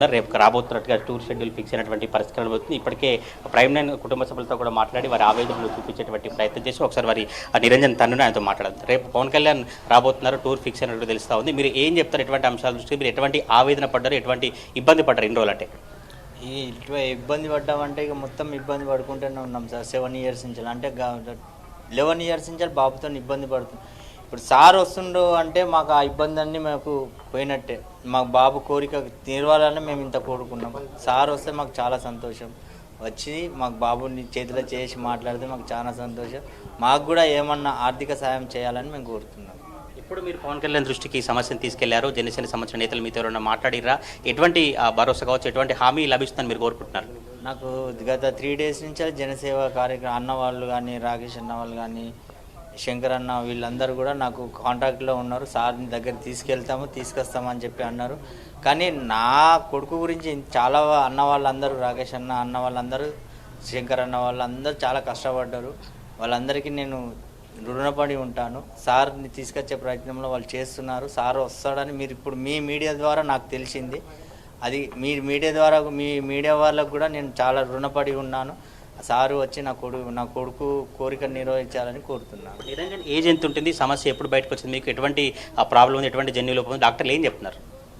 రేపు రాబోతున్నట్టుగా tour schedule fix అయినటువంటి పరిస్థితి కనబడుతుంది. ఇప్పటికే ప్రైమ్ లైన్ కుటుంబ సభ్యులతో కూడా మాట్లాడి వారి ఆవేదనలు చూపించేటువంటి ప్రయత్నం చేసి ఒకసారి వారి నిరంజన్ తన్నుని ఆయనతో మాట్లాడారు. రేపు పవన్ కళ్యాణ్ రాబోతున్నారు, టూర్ ఫిక్స్ అయినట్టు తెలుస్తూ ఉంది. మీరు ఏం చెప్తారు? ఎటువంటి అంశాల దృష్టి మీరు ఎటువంటి ఆవేదన పడ్డారు, ఎటువంటి ఇబ్బంది పడ్డారు ఇన్ని రోజులు? అంటే ఈ ఇబ్బంది పడ్డామంటే ఇక మొత్తం ఇబ్బంది పడుకుంటూనే ఉన్నాం సార్. 7 years నుంచి అంటే 11 years నుంచి బాబుతో ఇబ్బంది పడుతుంది. ఇప్పుడు సార్ వస్తుండో అంటే మాకు ఆ ఇబ్బంది అన్నీ మాకు పోయినట్టే. మాకు బాబు కోరిక తీరవాలని మేము ఇంత కోరుకున్నాం. సార్ వస్తే మాకు చాలా సంతోషం. వచ్చి మాకు బాబుని చేతిలో చేసి మాట్లాడితే మాకు చాలా సంతోషం. మాకు కూడా ఏమన్నా ఆర్థిక సాయం చేయాలని మేము కోరుతున్నాం. ఇప్పుడు మీరు పవన్ కళ్యాణ్ దృష్టికి ఈ సమస్యను తీసుకెళ్లారు, జనసేన సంబంధించిన నేతలు మీతో ఎవరైనా మాట్లాడిరా? ఎటువంటి భరోసా కావచ్చు, ఎటువంటి హామీ లభిస్తుందని మీరు కోరుకుంటున్నారు? నాకు గత 3 days నుంచి జనసేవ కార్యక్రమం అన్న వాళ్ళు కానీ, రాకేష్ అన్న వాళ్ళు కానీ, శంకర్ అన్న వీళ్ళందరూ కూడా నాకు కాంటాక్ట్లో ఉన్నారు. సార్ని దగ్గర తీసుకొస్తామని చెప్పి అన్నారు. కానీ నా కొడుకు గురించి చాలా అన్న వాళ్ళందరూ, రాకేష్ అన్న వాళ్ళందరూ, శంకర్ అన్న వాళ్ళందరూ చాలా కష్టపడ్డారు. వాళ్ళందరికీ నేను రుణపడి ఉంటాను. సార్ని తీసుకొచ్చే ప్రయత్నంలో వాళ్ళు చేస్తున్నారు. సార్ వస్తాడని మీరు ఇప్పుడు మీ మీడియా ద్వారా నాకు తెలిసింది. అది మీ మీడియా వాళ్ళకు కూడా నేను చాలా రుణపడి ఉన్నాను. సారు వచ్చి నా కొడుకు కోరిక నిర్వహించాలని కోరుతున్నాను. నిరంజన్ ఏజ్ ఎంత ఉంటుంది? సమస్య ఎప్పుడు బయటకు వచ్చింది? మీకు ఎటువంటి ప్రాబ్లం ఉంది, ఎటువంటి జన్యు లోపం ఉంది? డాక్టర్లు ఏం చెప్తున్నారు?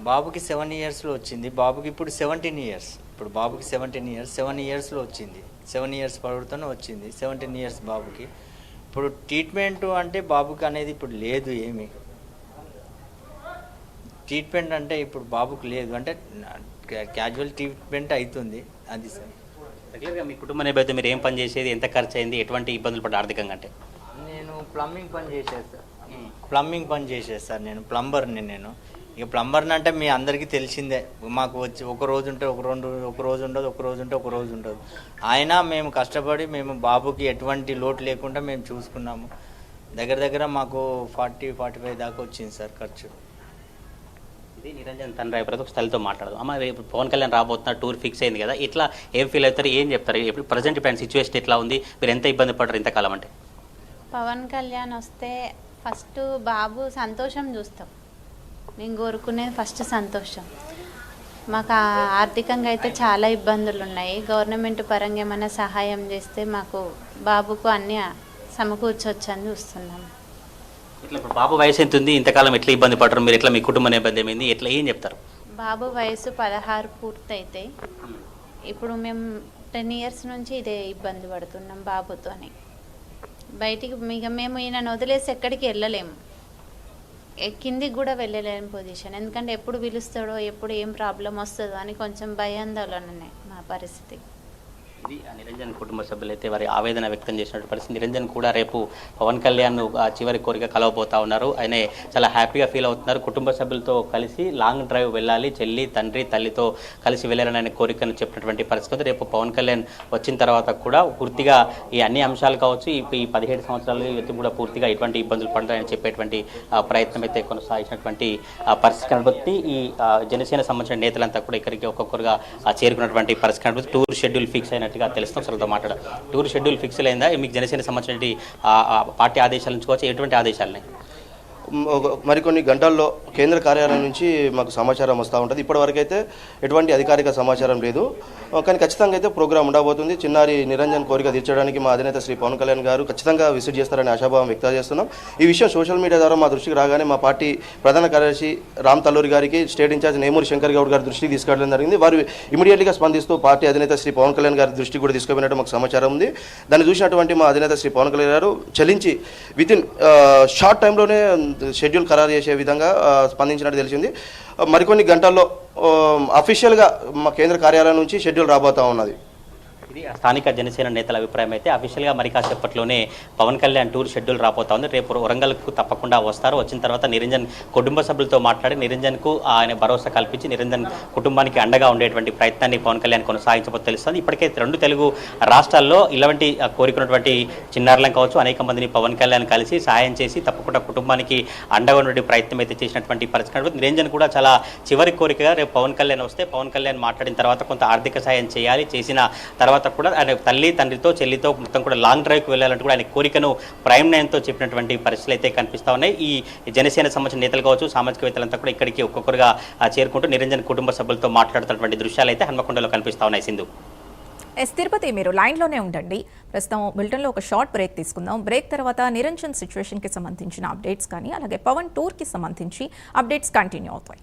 బాబుకి 7 yearsలో వచ్చింది. బాబుకి ఇప్పుడు 17 years. ఇప్పుడు బాబుకి 17 years, 7 yearsలో వచ్చింది. 7 years పడుతూనే వచ్చింది. 17 years బాబుకి. ఇప్పుడు ట్రీట్మెంట్ అంటే బాబుకి అనేది ఇప్పుడు లేదు. ఏమి ట్రీట్మెంట్ అంటే ఇప్పుడు బాబుకి లేదు. అంటే క్యాజువల్ ట్రీట్మెంట్ అవుతుంది. అది సార్. రెగ్యులర్గా మీ కుటుంబ నేపథ్యం మీరు ఏం పని చేసేది, ఎంత ఖర్చు అయింది, ఎటువంటి ఇబ్బందులు పడ్డ ఆర్థికంగా? అంటే నేను ప్లంబింగ్ పని చేసేస్తాను. నేను ప్లంబర్ని. ఇక ప్లంబర్ని అంటే మీ అందరికీ తెలిసిందే. మాకు వచ్చి ఒక రోజు ఉంటే ఒక రోజు ఉండదు, ఒక రోజు ఉండదు. అయినా మేము కష్టపడి మేము బాబుకి ఎటువంటి లోటు లేకుండా మేము చూసుకున్నాము. దగ్గర మాకు 40-45 దాకా వచ్చింది సార్ ఖర్చు. ఇది నిరంజన్ తండ్రి అభిప్రాయం. ఒక స్థలితో మాట్లాడదు. అమ్మ, రేపు పవన్ కళ్యాణ్ రాబోతున్నారు, టూర్ ఫిక్స్ అయింది కదా, ఇట్లా ఏం ఫీల్ అవుతారు, ఏం చెప్తారు? ఇప్పుడు ప్రజెంట్ ఇప్పుడు సిచ్యువేషన్ ఎట్లా ఉంది, మీరు ఎంత ఇబ్బంది పడ్డారు ఇంతకాలం? అంటే పవన్ కళ్యాణ్ వస్తే ఫస్ట్ బాబు సంతోషం చూస్తాం. నేను కోరుకునేది ఫస్ట్ సంతోషం. మాకు ఆర్థికంగా అయితే చాలా ఇబ్బందులు ఉన్నాయి. గవర్నమెంట్ పరంగా ఏమైనా సహాయం చేస్తే మాకు బాబుకు అన్నీ సమకూర్చొచ్చు అని చూస్తున్నాం. ఇట్లా ఇప్పుడు బాబు వయసు ఎంత ఉంది, ఇంతకాలం ఎట్లా ఇబ్బంది పడరు మీరు? ఎట్లా మీ కుటుంబ నేపథ్యం ఏంది, ఎట్లా ఏం చెప్తారు? బాబు వయసు 16 పూర్తయితే ఇప్పుడు మేము 10 years నుంచి ఇదే ఇబ్బంది పడుతున్నాం బాబుతోని. బయటికి మేము ఈయనను వదిలేసి ఎక్కడికి వెళ్ళలేము, కిందికి కూడా వెళ్ళలేని పొజిషన్. ఎందుకంటే ఎప్పుడు పిలుస్తాడో, ఎప్పుడు ఏం ప్రాబ్లం వస్తుందో అని కొంచెం భయాందోళననే మా పరిస్థితి. ఇది నిరంజన్ కుటుంబ సభ్యులు అయితే వారి ఆవేదన వ్యక్తం చేసినట్టు పరిస్థితి. నిరంజన్ కూడా రేపు పవన్ కళ్యాణ్ చివరి కోరిక కలవబోతా ఉన్నారు. ఆయన చాలా హ్యాపీగా ఫీల్ అవుతున్నారు. కుటుంబ సభ్యులతో కలిసి లాంగ్ డ్రైవ్ వెళ్ళాలి, చెల్లి తండ్రి తల్లితో కలిసి వెళ్ళాలని ఆయన కోరికను చెప్పినటువంటి పరిస్థితి. రేపు పవన్ కళ్యాణ్ వచ్చిన తర్వాత కూడా పూర్తిగా ఈ అన్ని అంశాలు కావచ్చు, ఈ 17 సంవత్సరాలు కూడా పూర్తిగా ఎటువంటి ఇబ్బందులు పడతాయని చెప్పేటువంటి ప్రయత్నం అయితే కొనసాగించినటువంటి పరిస్థితి కనబడుతుంది. ఈ జనసేన సంబంధించిన నేతలంతా కూడా ఇక్కడికి ఒక్కొక్కరుగా చేరుకున్నటువంటి పరిస్థితి కనబడుతుంది. టూర్ షెడ్యూల్ ఫిక్స్ అయినట్టుగా తెలుస్తాం. సరితో మాట్లాడారు. టూర్ షెడ్యూల్ ఫిక్స్ అయిందా? మీకు జనసేన సంబంధించిన పార్టీ ఆదేశాలు ఉంచుకోవచ్చు, ఎటువంటి ఆదేశాలని? మరికొన్ని గంటల్లో కేంద్ర కార్యాలయం నుంచి మాకు సమాచారం వస్తూ ఉంటుంది. ఇప్పటివరకు అయితే ఎటువంటి అధికారిక సమాచారం లేదు. కానీ ఖచ్చితంగా అయితే ప్రోగ్రాం ఉండబోతుంది. చిన్నారి నిరంజన్ కోరిక తీర్చడానికి మా అధినేత శ్రీ పవన్ కళ్యాణ్ గారు ఖచ్చితంగా విజిట్ చేస్తారని ఆశాభావం వ్యక్తం చేస్తున్నాం. ఈ విషయం సోషల్ మీడియా ద్వారా మా దృష్టికి రాగానే మా పార్టీ ప్రధాన కార్యదర్శి రామ్ తల్లూరి గారికి, స్టేట్ ఇన్ఛార్జ్ నేమూరి శంకర్ గౌడ్ గారి దృష్టికి తీసుకెళ్లడం జరిగింది. వారు ఇమీడియట్గా స్పందిస్తూ పార్టీ అధినేత శ్రీ పవన్ కళ్యాణ్ గారి దృష్టికి కూడా తీసుకుపోయినట్టు మాకు సమాచారం ఉంది. దాన్ని చూసినటువంటి మా అధినేత శ్రీ పవన్ కళ్యాణ్ గారు చలించి వితిన్ షార్ట్ టైంలోనే షెడ్యూల్ ఖరారు చేసే విధంగా స్పందించినట్టు తెలిసింది. మరికొన్ని గంటల్లో అఫీషియల్గా మా కేంద్ర కార్యాలయం నుంచి షెడ్యూల్ రాబోతూ ఉన్నది. ఇది స్థానిక జనసేన నేతల అభిప్రాయం. అయితే అఫీషియల్గా మరి కాసేపట్లోనే పవన్ కళ్యాణ్ టూర్ షెడ్యూల్ రాబోతా ఉంది. రేపు వరంగల్కు తప్పకుండా వస్తారు. వచ్చిన తర్వాత నిరంజన్ కుటుంబ సభ్యులతో మాట్లాడి నిరంజన్కు ఆయన భరోసా కల్పించి నిరంజన్ కుటుంబానికి అండగా ఉండేటువంటి ప్రయత్నాన్ని పవన్ కళ్యాణ్ కొనసాగించబోతు తెలుస్తుంది. ఇప్పటికే 2 తెలుగు రాష్ట్రాల్లో ఇలాంటి కోరికున్నటువంటి చిన్నారులను కావచ్చు, అనేక మందిని పవన్ కళ్యాణ్ కలిసి సాయం చేసి తప్పకుండా కుటుంబానికి అండగా ఉండే ప్రయత్నం అయితే చేసినటువంటి పరిస్థితి. నిరంజన్ కూడా చాలా చివరి కోరికగా రేపు పవన్ కళ్యాణ్ వస్తే పవన్ కళ్యాణ్ మాట్లాడిన తర్వాత కొంత ఆర్థిక సాయం చేయాలి, చేసిన తర్వాత తర్వాత కూడా ఆయన తల్లి తండ్రితో చెల్లితో మొత్తం కూడా లాంగ్ డ్రైవ్కి వెళ్ళాలంటూ కూడా ఆయన కోరికను ప్రైమ్నయంతో చెప్పినటువంటి పరిస్థితులు అయితే కనిపిస్తూ ఉన్నాయి. ఈ జనసేన సంబంధించిన నేతలు కావచ్చు, సామాజికవేత్తలంతా కూడా ఇక్కడికి ఒక్కొక్కరుగా చేరుకుంటూ నిరంజన్ కుటుంబ సభ్యులతో మాట్లాడుతున్నటువంటి దృశ్యాలు అయితే హన్మకొండలో కనిపిస్తూ ఉన్నాయి. సింధు. తిరుపతి, మీరు లైన్లోనే ఉండండి. ప్రస్తుతం బులెటిన్లో ఒక షార్ట్ బ్రేక్ తీసుకుందాం. బ్రేక్ తర్వాత నిరంజన్ సిచ్యువేషన్కి సంబంధించిన అప్డేట్స్ కానీ అలాగే పవన్ టూర్కి సంబంధించి అప్డేట్స్ కంటిన్యూ అవుతాయి.